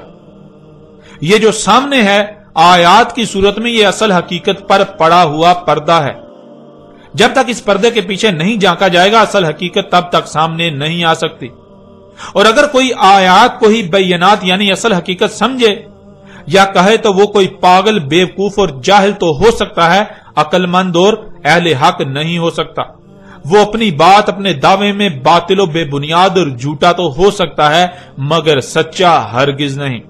یہ جو سامنے ہے آیات کی صورت میں، یہ اصل حقیقت پر پڑا ہوا پردہ ہے۔ جب تک اس پردے کے پیچھے نہیں جھانکا جائے گا اصل حقیقت تب تک سامنے نہیں آ سکتی۔ اور اگر کوئی آیات کو ہی بینات یعنی اصل حقیقت سمجھے یا کہے تو وہ کوئی پاگل، بیوقوف اور جاہل تو ہو سکتا ہے، عقل مند اور اہل حق نہیں ہو سکتا۔ وہ اپنی بات، اپنے دعوے میں باطل و بے بنیاد اور جھوٹا تو ہو سکتا ہے مگر سچا ہرگز نہیں۔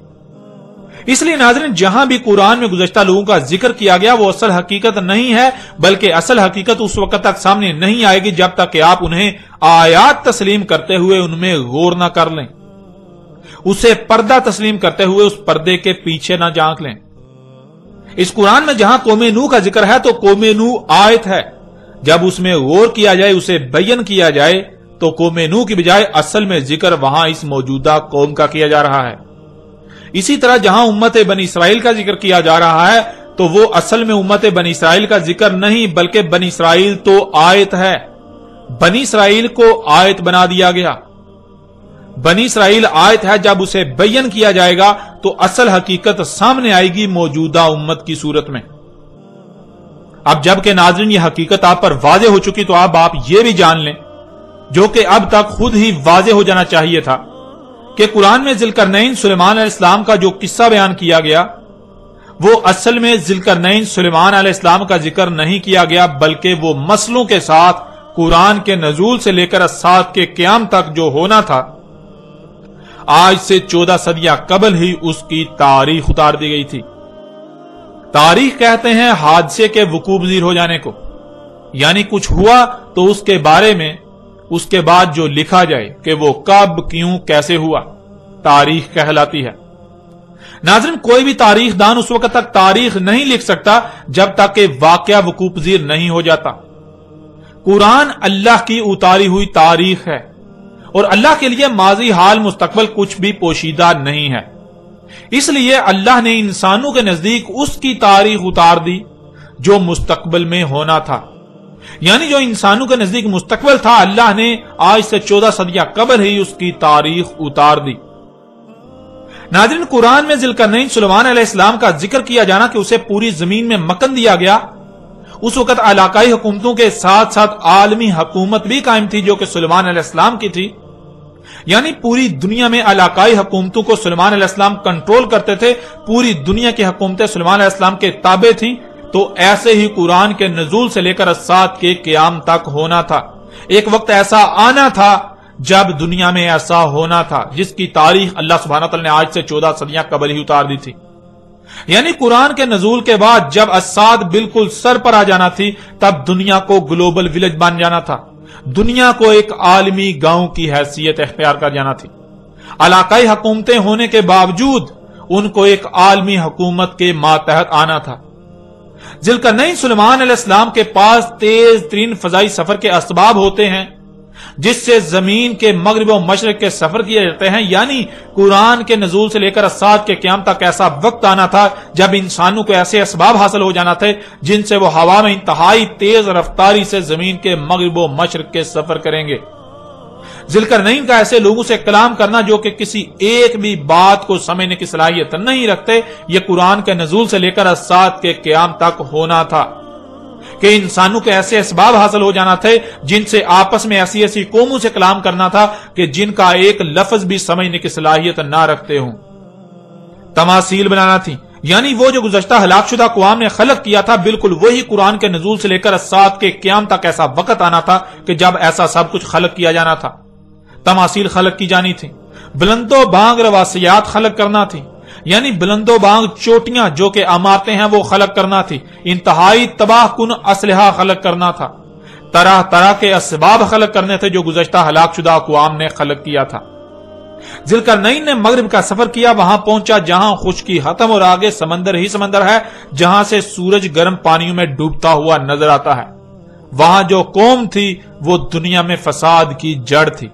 اس لیے ناظرین، جہاں بھی قرآن میں گزشتہ لوگوں کا ذکر کیا گیا وہ اصل حقیقت نہیں ہے بلکہ اصل حقیقت اس وقت تک سامنے نہیں آئے گی جب تک کہ آپ انہیں آیات تسلیم کرتے ہوئے ان میں غور نہ کر لیں، اسے پردہ تسلیم کرتے ہوئے اس پردے کے پیچھے نہ جھانک لیں۔ اس قرآن میں جہاں قوم نوح کا ذکر ہے تو قوم نوح آیت ہے، جب اس میں غور کیا جائے، اسے بیان کیا جائے تو قوم نوح کی بجائے اصل میں ذکر وہاں اس موجودہ قوم کا کیا جا رہا ہے۔ اسی طرح جہاں امت بنی اسرائیل کا ذکر کیا جا رہا ہے تو وہ اصل میں امت بنی اسرائیل کا ذکر نہیں بلکہ بنی اسرائیل تو آیت ہے۔ بنی اسرائیل کو آیت بنا دیا گیا۔ بنی اسرائیل آیت ہے، جب اسے بیان کیا جائے گا تو اصل حقیقت سامنے آئے گی موجودہ امت کی صورت میں۔ اب جب کہ ناظرین یہ حقیقت آپ پر واضح ہو چکی تو اب آپ یہ بھی جان لیں، جو کہ اب تک خود ہی واضح ہو جانا چاہیے تھا، کہ قرآن میں ذوالقرنین سلیمان علیہ السلام کا جو قصہ بیان کیا گیا وہ اصل میں ذوالقرنین سلیمان علیہ السلام کا ذکر نہیں کیا گیا بلکہ وہ مسئلوں کے ساتھ قرآن کے نزول سے لے کر الساعت کے قیام تک جو ہونا تھا، آج سے 14 صدیاں قبل ہی اس کی تاریخ اتار دی گئی تھی۔ تاریخ کہتے ہیں حادثے کے وقوع پذیر ہو جانے کو، یعنی کچھ ہوا تو اس کے بارے میں اس کے بعد جو لکھا جائے کہ وہ کب، کیوں، کیسے ہوا، تاریخ کہلاتی ہے۔ ناظرین، کوئی بھی تاریخ دان اس وقت تک تاریخ نہیں لکھ سکتا جب تک کہ واقعہ وقوع پذیر نہیں ہو جاتا۔ قرآن اللہ کی اتاری ہوئی تاریخ ہے اور اللہ کے لیے ماضی، حال، مستقبل کچھ بھی پوشیدہ نہیں ہے۔ اس لیے اللہ نے انسانوں کے نزدیک اس کی تاریخ اتار دی جو مستقبل میں ہونا تھا، یعنی جو انسانوں کے نزدیک مستقبل تھا اللہ نے آج سے 14 صدیاں قبل ہی اس کی تاریخ اتار دی۔ ناظرین، قرآن میں ذوالقرنین سلیمان علیہ السلام کا ذکر کیا جانا کہ اسے پوری زمین میں مکن دیا گیا، اس وقت علاقائی حکومتوں کے ساتھ ساتھ عالمی حکومت بھی قائم تھی جو کہ سلیمان علیہ السلام کی تھی، یعنی پوری دنیا میں علاقائی حکومتوں کو سلیمان علیہ السلام کنٹرول کرتے تھے، پوری دنیا کی حکومتیں سلیمان علیہ السلام کے تابع تھیں۔ تو ایسے ہی قرآن کے نزول سے لے کر الساعت کے قیام تک ہونا تھا۔ ایک وقت ایسا آنا تھا جب دنیا میں ایسا ہونا تھا جس کی تاریخ اللہ سبحانہ تعالی نے آج سے 14 صدیاں قبل ہی اتار دی تھی، یعنی قرآن کے نزول کے بعد جب الساعت بالکل سر پر آ جانا تھی تب دنیا کو گلوبل ولیج بن جانا تھا، دنیا کو ایک عالمی گاؤں کی حیثیت اختیار کر جانا تھی۔ علاقائی حکومتیں ہونے کے باوجود ان کو ایک عالمی حکومت کے ماتحت آنا تھا۔ ذوالقرنین سلیمان علیہ السلام کے پاس تیز ترین فضائی سفر کے اسباب ہوتے ہیں جس سے زمین کے مغرب و مشرق کے سفر کیے جاتے ہیں، یعنی قرآن کے نزول سے لے کر الساعت کے قیام تک ایسا وقت آنا تھا جب انسانوں کو ایسے اسباب حاصل ہو جانا تھے جن سے وہ ہوا میں انتہائی تیز رفتاری سے زمین کے مغرب و مشرق کے سفر کریں گے۔ ذوالقرنین کا ایسے لوگوں سے کلام کرنا جو کہ کسی ایک بھی بات کو سمجھنے کی صلاحیت نہیں رکھتے، یہ قرآن کے نزول سے لے کر الساعت کے قیام تک ہونا تھا کہ انسانوں کے ایسے اسباب حاصل ہو جانا تھے جن سے آپس میں ایسی ایسی قوموں سے کلام کرنا تھا کہ جن کا ایک لفظ بھی سمجھنے کی صلاحیت نہ رکھتے ہوں۔ تماثیل بنانا تھی، یعنی وہ جو گزشتہ ہلاک شدہ اقوام نے خلق کیا تھا بالکل وہی قرآن کے نزول سے لے کر الساعۃ کے قیام تک ایسا وقت آنا تھا کہ جب ایسا سب کچھ خلق کیا جانا تھا۔ تماثیل خلق کی جانی تھی، بلند و بانگ رواسیات خلق کرنا تھی، یعنی بلند و بانگ چوٹیاں جو کہ عمارتیں ہیں وہ خلق کرنا تھی، انتہائی تباہ کن اسلحہ خلق کرنا تھا، طرح طرح کے اسباب خلق کرنے تھے جو گزشتہ ہلاک شدہ اقوام نے خلق کیا تھا۔ ذوالقرنین نے مغرب کا سفر کیا، وہاں پہنچا جہاں خشکی ختم اور آگے سمندر ہی سمندر ہے، جہاں سے سورج گرم پانیوں میں ڈوبتا ہوا نظر آتا ہے۔ وہاں جو قوم تھی وہ دنیا میں فساد کی جڑ تھی،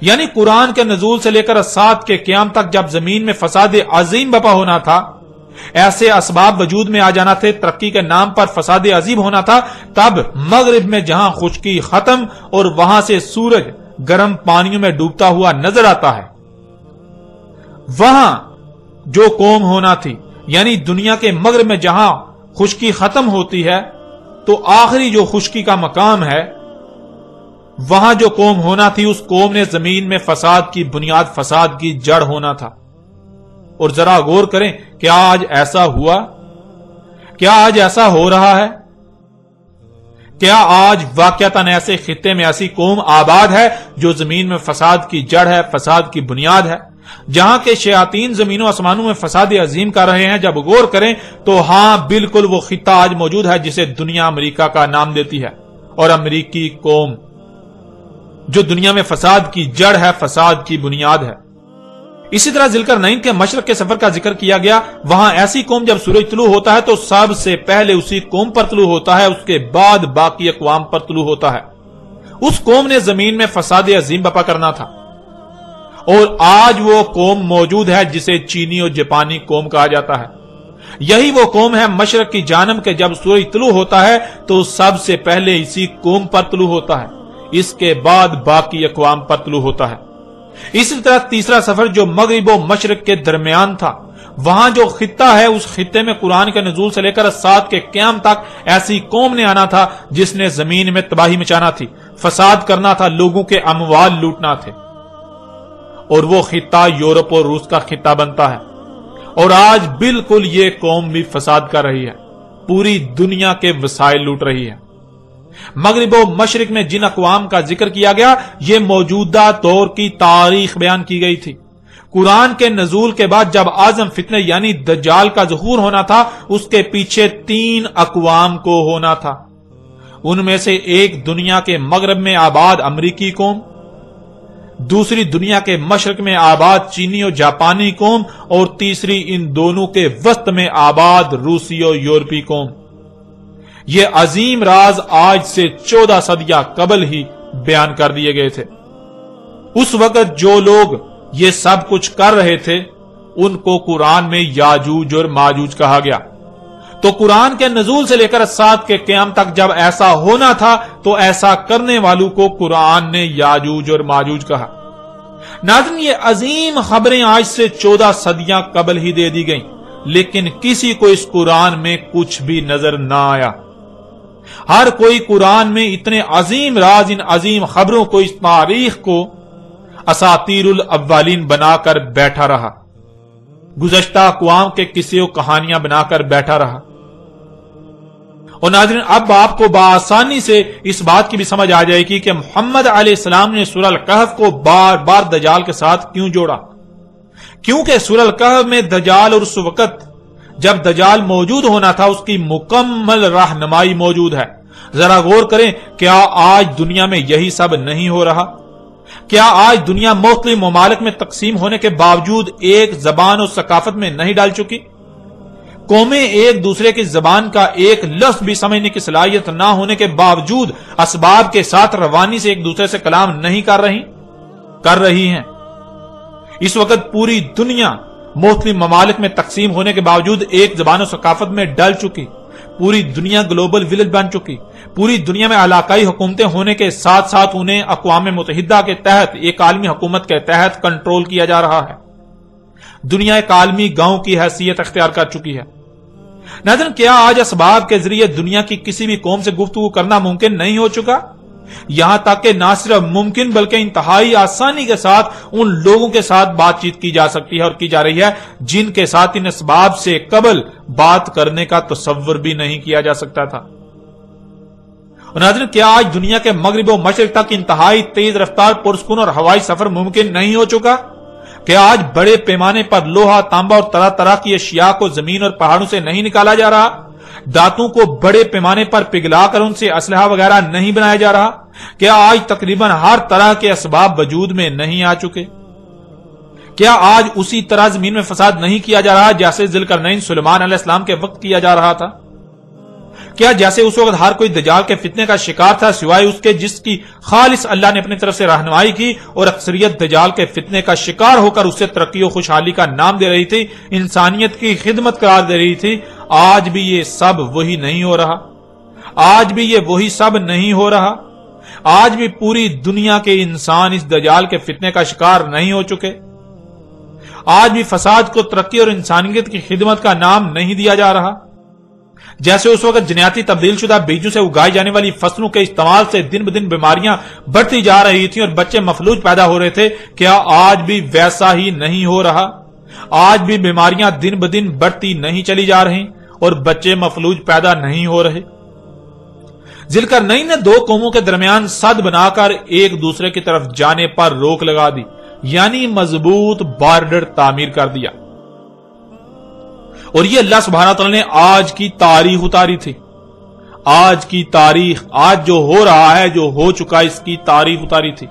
یعنی قرآن کے نزول سے لے کر الساعۃ کے قیام تک جب زمین میں فساد عظیم بپا ہونا تھا، ایسے اسباب وجود میں آ جانا تھے، ترقی کے نام پر فساد عظیم ہونا تھا، تب مغرب میں جہاں خشکی ختم اور وہاں سے سورج گرم پانیوں میں ڈوبتا ہوا نظر آتا ہے، وہاں جو قوم ہونا تھی، یعنی دنیا کے مغرب میں جہاں خشکی ختم ہوتی ہے تو آخری جو خشکی کا مقام ہے، وہاں جو قوم ہونا تھی اس قوم نے زمین میں فساد کی بنیاد، فساد کی جڑ ہونا تھا۔ اور ذرا غور کریں، کیا آج ایسا ہوا؟ کیا آج ایسا ہو رہا ہے؟ کیا آج واقعتاً ایسے خطے میں ایسی قوم آباد ہے جو زمین میں فساد کی جڑ ہے، فساد کی بنیاد ہے، جہاں کے شیاطین زمین و آسمانوں میں فساد عظیم کر رہے ہیں؟ جب غور کریں تو ہاں بالکل وہ خطہ آج موجود ہے جسے دنیا امریکہ کا نام دیتی ہے، اور امریکی قوم جو دنیا میں فساد کی جڑ ہے، فساد کی بنیاد ہے۔ اسی طرح ذوالقرنین کے مشرق کے سفر کا ذکر کیا گیا، وہاں ایسی قوم جب سورج طلوع ہوتا ہے تو سب سے پہلے اسی قوم پر طلوع ہوتا ہے، اس کے بعد باقی اقوام پر طلوع ہوتا ہے۔ اس قوم نے زمین میں فساد عظیم بپا کرنا تھا، اور آج وہ قوم موجود ہے جسے چینی اور جاپانی قوم کہا جاتا ہے۔ یہی وہ قوم ہے مشرق کی جانب کہ جب سورج طلوع ہوتا ہے تو سب سے پہلے اسی قوم پر طلوع ہوتا ہے، اس کے بعد باقی اقوام پر طلوع ہوتا ہے۔ اسی طرح تیسرا سفر جو مغرب و مشرق کے درمیان تھا، وہاں جو خطہ ہے اس خطے میں قرآن کے نزول سے لے کر الساعۃ کے قیام تک ایسی قوم نے آنا تھا جس نے زمین میں تباہی مچانا تھی، فساد کرنا تھا، لوگوں کے اموال لوٹنا تھے، اور وہ خطہ یورپ اور روس کا خطہ بنتا ہے۔ اور آج بالکل یہ قوم بھی فساد کر رہی ہے، پوری دنیا کے وسائل لوٹ رہی ہے۔ مغرب و مشرق میں جن اقوام کا ذکر کیا گیا یہ موجودہ دور کی تاریخ بیان کی گئی تھی۔ قرآن کے نزول کے بعد جب اعظم فتنہ یعنی دجال کا ظہور ہونا تھا، اس کے پیچھے 3 اقوام کو ہونا تھا۔ ان میں سے ایک دنیا کے مغرب میں آباد امریکی قوم، دوسری دنیا کے مشرق میں آباد چینی اور جاپانی قوم، اور تیسری ان دونوں کے وسط میں آباد روسی اور یورپی قوم۔ یہ عظیم راز آج سے 14 صدیاں قبل ہی بیان کر دیے گئے تھے۔ اس وقت جو لوگ یہ سب کچھ کر رہے تھے ان کو قرآن میں یاجوج اور ماجوج کہا گیا۔ تو قرآن کے نزول سے لے کر الساعۃ کے قیام تک جب ایسا ہونا تھا تو ایسا کرنے والوں کو قرآن نے یاجوج اور ماجوج کہا۔ ناظرین، یہ عظیم خبریں آج سے 14 صدیاں قبل ہی دے دی گئیں، لیکن کسی کو اس قرآن میں کچھ بھی نظر نہ آیا۔ ہر کوئی قرآن میں اتنے عظیم راز، ان عظیم خبروں کو، اس تاریخ کو اساطیر الاولین بنا کر بیٹھا رہا، گزشتہ اقوام کے قصے و کہانیاں بنا کر بیٹھا رہا۔ اور ناظرین، اب آپ کو بآسانی سے اس بات کی بھی سمجھ آ جائے گی کہ محمد علیہ السلام نے سورہ الکہف کو بار بار دجال کے ساتھ کیوں جوڑا، کیونکہ سورہ الکہف میں دجال اور اس وقت جب دجال موجود ہونا تھا اس کی مکمل رہنمائی موجود ہے۔ ذرا غور کریں، کیا آج دنیا میں یہی سب نہیں ہو رہا؟ کیا آج دنیا مختلف ممالک میں تقسیم ہونے کے باوجود ایک زبان اور ثقافت میں نہیں ڈال چکی؟ قومیں ایک دوسرے کی زبان کا ایک لفظ بھی سمجھنے کی صلاحیت نہ ہونے کے باوجود اسباب کے ساتھ روانی سے ایک دوسرے سے کلام نہیں کر رہی ہیں۔ اس وقت پوری دنیا مختلف ممالک میں تقسیم ہونے کے باوجود ایک زبان و ثقافت میں ڈل چکی، پوری دنیا گلوبل ولیج بن چکی، پوری دنیا میں علاقائی حکومتیں ہونے کے ساتھ ساتھ انہیں اقوام متحدہ کے تحت، ایک عالمی حکومت کے تحت کنٹرول کیا جا رہا ہے۔ دنیا ایک عالمی گاؤں کی حیثیت اختیار کر چکی ہے۔ ناظرین، کیا آج اسباب کے ذریعے دنیا کی کسی بھی قوم سے گفتگو کرنا ممکن نہیں ہو چکا؟ یہاں تک کہ نہ صرف ممکن بلکہ انتہائی آسانی کے ساتھ ان لوگوں کے ساتھ بات چیت کی جا سکتی ہے اور کی جا رہی ہے جن کے ساتھ ان اسباب سے قبل بات کرنے کا تصور بھی نہیں کیا جا سکتا تھا۔ اور ناظرین، کیا آج دنیا کے مغرب و مشرق تک انتہائی تیز رفتار پرسکون اور ہوائی سفر ممکن نہیں ہو چکا؟ کیا آج بڑے پیمانے پر لوہا، تانبا اور طرح طرح کی اشیاء کو زمین اور پہاڑوں سے نہیں نکالا جا رہا؟ دانتوں کو بڑے پیمانے پر پگھلا کر ان سے اسلحہ وغیرہ نہیں بنایا جا رہا؟ کیا آج تقریباً ہر طرح کے اسباب وجود میں نہیں آ چکے؟ کیا آج اسی طرح زمین میں فساد نہیں کیا جا رہا جیسے ذوالقرنین سلیمان علیہ السلام کے وقت کیا جا رہا تھا؟ کیا جیسے اس وقت ہر کوئی دجال کے فتنے کا شکار تھا سوائے اس کے جس کی خالص اللہ نے اپنی طرف سے رہنمائی کی، اور اکثریت دجال کے فتنے کا شکار ہو کر اسے ترقی و خوشحالی کا نام دے رہی تھی، انسانیت کی خدمت قرار دے رہی تھی؟ آج بھی یہ سب وہی نہیں ہو رہا؟ آج بھی یہ وہی سب نہیں ہو رہا؟ آج بھی پوری دنیا کے انسان اس دجال کے فتنے کا شکار نہیں ہو چکے؟ آج بھی فساد کو ترقی اور انسانیت کی خدمت کا نام نہیں دیا جا رہا؟ جیسے اس وقت جنیاتی تبدیل شدہ بیجوں سے اگائی جانے والی فصلوں کے استعمال سے دن بدن بیماریاں بڑھتی جا رہی تھیں اور بچے مفلوج پیدا ہو رہے تھے، کیا آج بھی ویسا ہی نہیں ہو رہا؟ آج بھی بیماریاں دن بدن بڑھتی نہیں چلی جا رہی اور بچے مفلوج پیدا نہیں ہو رہے؟ ذوالقرنین نے دو قوموں کے درمیان سد بنا کر ایک دوسرے کی طرف جانے پر روک لگا دی، یعنی مضبوط بارڈر تعمیر کر دیا، اور یہ اللہ سبحانہ تعالیٰ نے آج کی تاریخ اتاری تھی۔ آج کی تاریخ، آج جو ہو رہا ہے، جو ہو چکا، اس کی تاریخ اتاری تھی۔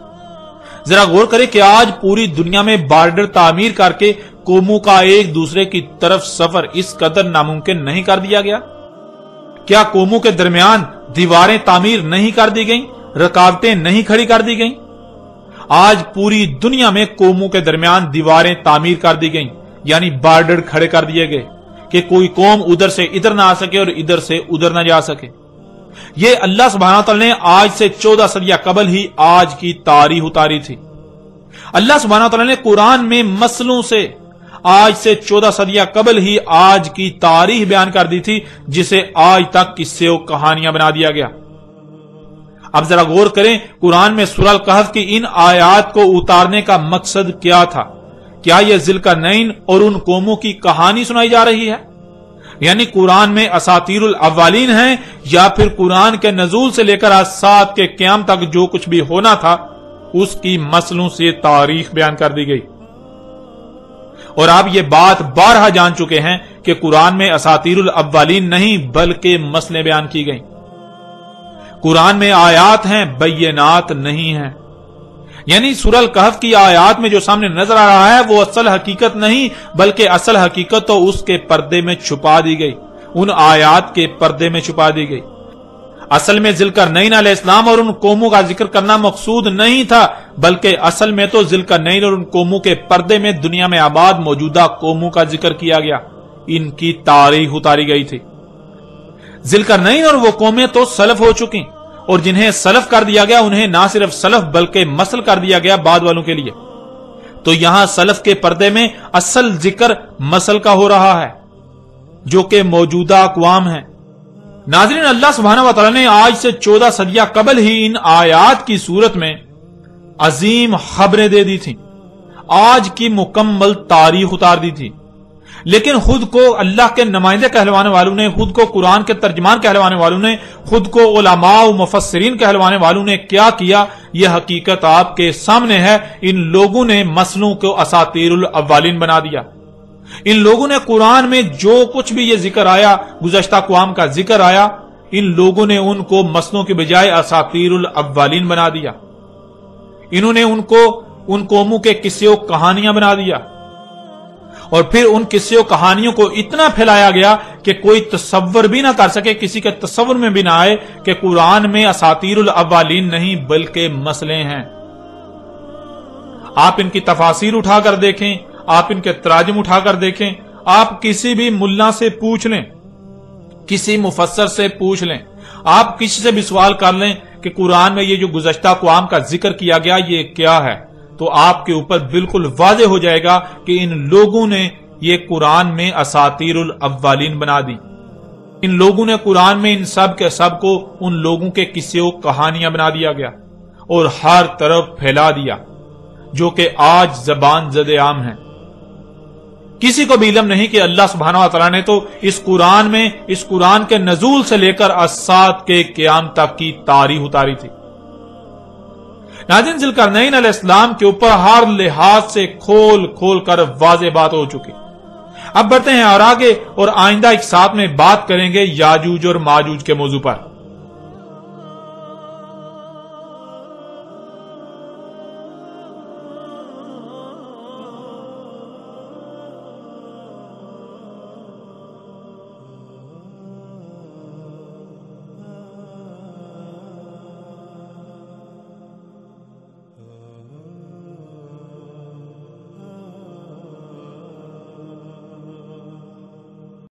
ذرا غور کریں کہ آج پوری دنیا میں بارڈر تعمیر کر کے قوموں کا ایک دوسرے کی طرف سفر اس قدر ناممکن نہیں کر دیا گیا؟ کیا قوموں کے درمیان دیواریں تعمیر نہیں کر دی گئیں، رکاوٹیں نہیں کھڑی کر دی گئیں؟ آج پوری دنیا میں قوموں کے درمیان دیواریں تعمیر کر دی گئیں، یعنی بارڈر کھڑے کر دیے گئے کہ کوئی قوم ادھر سے ادھر نہ آ سکے اور ادھر سے ادھر نہ جا سکے۔ یہ اللہ سبحانہ تعالیٰ نے آج سے 14 صدیاں قبل ہی آج کی تاریخ اتاری تھی۔ اللہ سبحانہ تعالیٰ نے قرآن میں مسئلوں سے آج سے 14 صدیاں قبل ہی آج کی تاریخ بیان کر دی تھی، جسے آج تک قصے و کہانیاں بنا دیا گیا۔ اب ذرا غور کریں، قرآن میں سورہ الکہف کی ان آیات کو اتارنے کا مقصد کیا تھا؟ کیا یہ ذوالقرنین اور ان قوموں کی کہانی سنائی جا رہی ہے؟ یعنی قرآن میں اساطیر الاولین ہیں، یا پھر قرآن کے نزول سے لے کر آج سات کے قیام تک جو کچھ بھی ہونا تھا اس کی مسئلوں سے تاریخ بیان کر دی گئی؟ اور آپ یہ بات بارہا جان چکے ہیں کہ قرآن میں اساطیر الاولین نہیں بلکہ مسئلے بیان کی گئیں۔ قرآن میں آیات ہیں، بینات نہیں ہیں۔ یعنی سورہ الکہف کی آیات میں جو سامنے نظر آ رہا ہے وہ اصل حقیقت نہیں بلکہ اصل حقیقت تو اس کے پردے میں چھپا دی گئی، ان آیات کے پردے میں چھپا دی گئی۔ اصل میں ذوالقرنین علیہ السلام اور ان قوموں کا ذکر کرنا مقصود نہیں تھا، بلکہ اصل میں تو ذوالقرنین اور ان قوموں کے پردے میں دنیا میں آباد موجودہ قوموں کا ذکر کیا گیا، ان کی تاریخ اتاری گئی تھی۔ ذوالقرنین اور وہ قومیں تو سلف ہو چکی، اور جنہیں سلف کر دیا گیا انہیں نہ صرف سلف بلکہ مسل کر دیا گیا بعد والوں کے لیے۔ تو یہاں سلف کے پردے میں اصل ذکر مسل کا ہو رہا ہے جو کہ موجودہ اقوام ہیں۔ ناظرین، اللہ سبحانہ و تعالی نے آج سے 14 صدیاں قبل ہی ان آیات کی صورت میں عظیم خبریں دے دی تھیں، آج کی مکمل تاریخ اتار دی تھی، لیکن خود کو اللہ کے نمائندے کہلوانے والوں نے، خود کو قرآن کے ترجمان کہلوانے والوں نے، خود کو علماء و مفسرین کہلوانے والوں نے کیا کیا، یہ حقیقت آپ کے سامنے ہے۔ ان لوگوں نے مسئلوں کو اساطیر الاولین بنا دیا۔ ان لوگوں نے قرآن میں جو کچھ بھی یہ ذکر آیا، گزشتہ اقوام کا ذکر آیا، ان لوگوں نے ان کو مسئلوں کے بجائے اساطیر الاولین بنا دیا۔ انہوں نے ان کو ان قوموں کے قصے و کہانیاں بنا دیا، اور پھر ان قصے و کہانیوں کو اتنا پھیلایا گیا کہ کوئی تصور بھی نہ کر سکے، کسی کے تصور میں بھی نہ آئے کہ قرآن میں اساطیر الاولین نہیں بلکہ مسئلے ہیں۔ آپ ان کی تفاسیر اٹھا کر دیکھیں، آپ ان کے تراجم اٹھا کر دیکھیں، آپ کسی بھی ملا سے پوچھ لیں، کسی مفسر سے پوچھ لیں، آپ کسی سے بھی سوال کر لیں کہ قرآن میں یہ جو گزشتہ اقوام کا ذکر کیا گیا یہ کیا ہے، تو آپ کے اوپر بالکل واضح ہو جائے گا کہ ان لوگوں نے یہ قرآن میں اساطیر الاولین بنا دی۔ ان لوگوں نے قرآن میں ان سب کے سب کو ان لوگوں کے قصے و کہانیاں بنا دیا گیا اور ہر طرف پھیلا دیا جو کہ آج زبان زد عام ہیں۔ کسی کو بھی علم نہیں کہ اللہ سبحانہ و تعالیٰ نے تو اس قرآن کے نزول سے لے کر الساعۃ کے قیام تک کی تاریخ اتاری تھی۔ ناظرین، ذوالقرنین علیہ السلام کے اوپر ہر لحاظ سے کھول کھول کر واضح بات ہو چکی۔ اب بڑھتے ہیں اور آگے اور آئندہ ایک ساتھ میں بات کریں گے یاجوج اور ماجوج کے موضوع پر۔